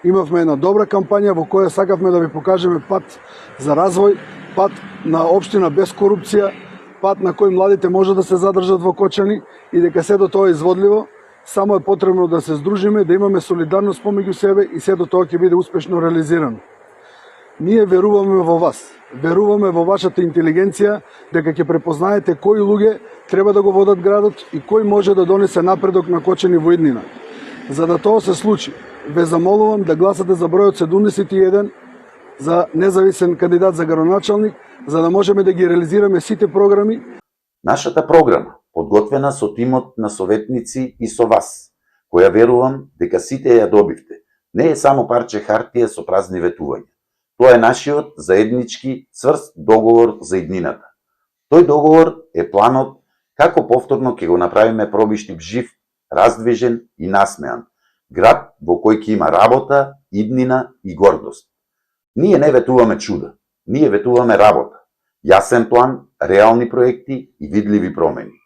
Имавме една добра кампања во која сакавме да ви покажеме пат за развој, пат на општина без корупција, пат на кој младите може да се задржат во Кочани и дека сето тоа е изводливо. Само е потребно да се здружиме, да имаме солидарност помеѓу себе и сето тоа ќе биде успешно реализирано. Ние веруваме во вас, веруваме во вашата интелигенција, дека ќе препознаете кои луѓе треба да го водат градот и кој може да донесе напредок на Кочани во иднина. За да тоа се случи, ве замолувам да гласате за бројот 71 за независен кандидат за градоначалник, за да можеме да ги реализираме сите програми. Нашата програма, подготвена со тимот на советници и со вас, која верувам дека сите ја добивте, не е само парче хартија со празни ветувања. Тоа е нашиот заеднички цврст договор за иднината. Тој договор е планот како повторно ќе го направиме Пробиштип жив, раздвижен и насмеан, град во кој ќе има работа, иднина и гордост. Ние не ветуваме чуда, ние ветуваме работа, јасен план, реални проекти и видливи промени.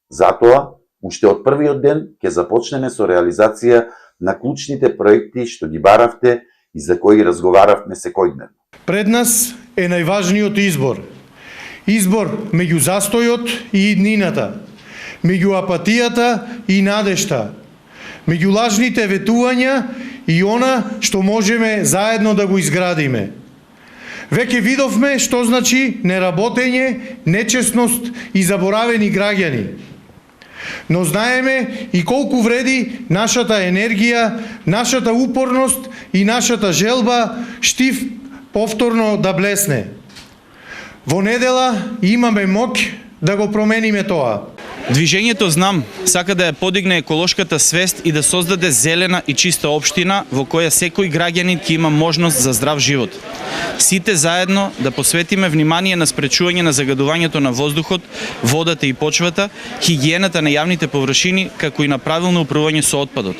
Затоа, уште од првиот ден ќе започнеме со реализација на клучните проекти што ги баравте и за кои разговаравме секојдневно. Пред нас е најважниот избор. Избор меѓу застојот и иднината, меѓу апатијата и надежта, меѓу лажните ветувања и она што можеме заедно да го изградиме. Веќе видовме што значи неработење, нечесност и заборавени граѓани. Но знаеме и колку вреди нашата енергија, нашата упорност и нашата желба штив повторно да блесне. Во недела имаме моќ да го промениме тоа. Движењето Знам сака да ја подигне еколошката свест и да создаде зелена и чиста општина во која секој граѓанин ќе има можност за здрав живот. Сите заедно да посветиме внимание на спречување на загадувањето на воздухот, водата и почвата, хигиената на јавните површини, како и на правилно управување со отпадот.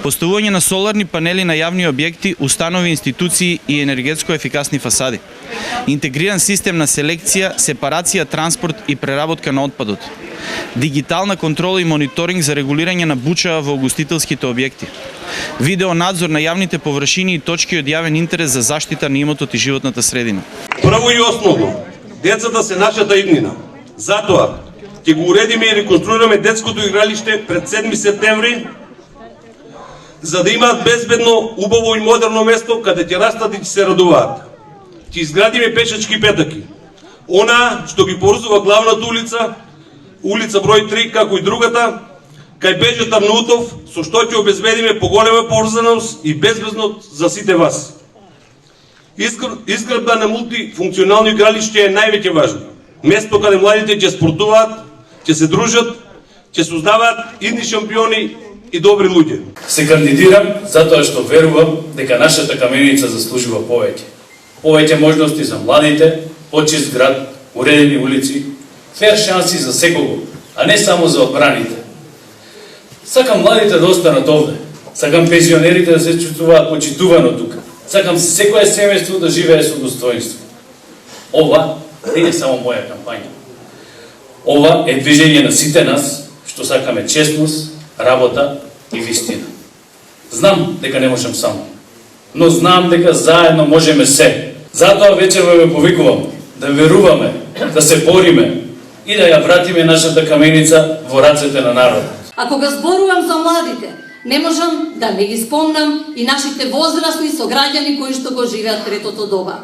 Поставување на соларни панели на јавни објекти, установи, институции и енергетско ефикасни фасади. Интегриран систем на селекција, сепарација, транспорт и преработка на отпадот. Дигитална контрола и мониторинг за регулирање на бучава во угостителските објекти. Видео надзор на јавните површини и точки од јавен интерес за заштита на имотот и животната средина. Прво и основно, децата се нашата иднина. Затоа ќе го уредиме и реконструираме детското игралиште пред 7 септември, за да имаат безбедно, убаво и модерно место каде ќе растат и ќе се радуваат. Ќе изградиме пешачки петаки. Она што ги поврзува главната улица, улица број 3, како и другата, кај Бежа Тарнутов, со што ќе обезбедиме поголема поврзаност и безбедност за сите вас. Изградба на мултифункционално игралиште е највеќе важно. Место каде младите ќе спортуваат, ќе се дружат, ќе создаваат идни шампиони и добри луѓе. Се кандидирам затоа што верувам дека нашата каменица заслужува повеќе. Повеќе можности за младите, почист град, уредени улици, фер шанси за секого, а не само за одбраните. Сакам младите да останат овде. Сакам пензионерите да се чувствуваат почитувано тука. Сакам секое семејство да живее со достоинство. Ова не е само моја кампања. Ова е движење на сите нас што сакаме честност, работа и вистина. Знам дека не можам само, но знам дека заедно можеме се. Затоа вечерва ве повикувам да веруваме, да се бориме и да ја вратиме нашата каменица во рацете на народот. А кога зборувам за младите, не можам да не ги спомнам и нашите возрастни сограѓани кои што го живеат третото доба.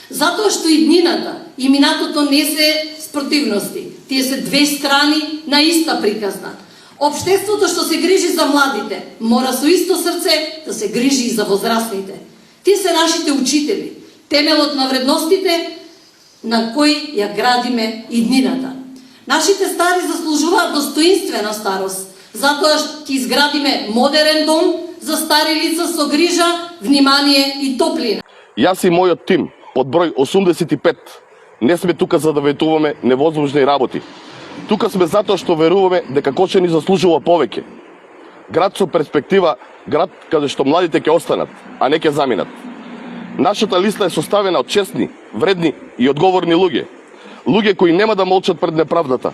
Затоа што иднината и минатото не се спротивности, тие се две страни на иста приказна. Општеството што се грижи за младите, мора со исто срце да се грижи и за возрастните. Тие се нашите учители, темелот на вредностите на кои ја градиме иднината. Нашите стари заслужуваат достоинствена старост, затоа ќе изградиме модерен дом за стари лица со грижа, внимание и топлина. Јас и мојот тим, под број 85, не сме тука за да ветуваме невозможни работи. Тука сме затоа што веруваме дека Кочани заслужува повеќе. Град со перспектива, град каде што младите ќе останат, а не ќе заминат. Нашата листа е составена од честни, вредни и одговорни луѓе. Луѓе кои нема да молчат пред неправдата.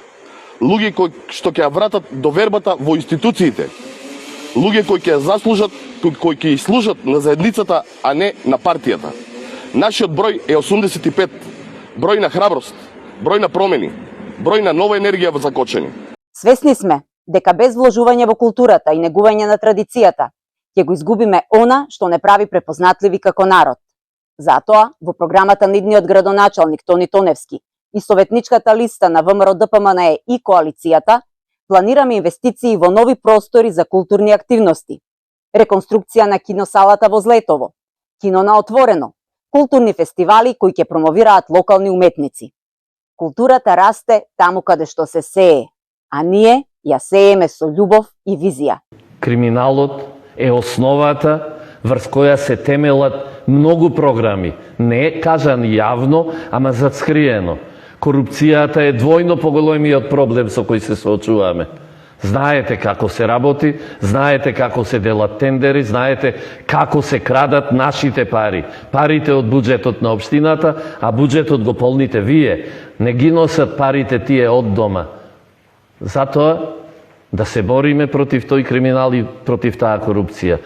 Луѓе кои што ќе ја вратат довербата во институциите. Луѓе кои ќе заслужат, кои ќе служат на заедницата, а не на партијата. Нашиот број е 85. Број на храброст, број на промени, број на нова енергија во Закочани. Свесни сме дека без вложување во културата и негување на традицијата ќе го изгубиме она што не прави препознатливи како народ. Затоа, во програмата на идниот градоначалник Тони Тоневски и советничката листа на ВМРО-ДПМНЕ и коалицијата, планираме инвестиции во нови простори за културни активности, реконструкција на киносалата во Злетово, кино на отворено, културни фестивали кои ќе промовираат локални уметници. Културата расте таму каде што се сее, а ние ја сееме со љубов и визија. Криминалот е основата врз која се темелат многу програми, не кажани јавно, ама зацкриено. Корупцијата е двојно поголемиот проблем со кој се соочуваме. Знаете како се работи, знаете како се делат тендери, знаете како се крадат нашите пари. Парите од буџетот на општината, а буџетот го полните вие. Не ги носат парите тие од дома. Затоа да се бориме против тој криминал и против таа корупција.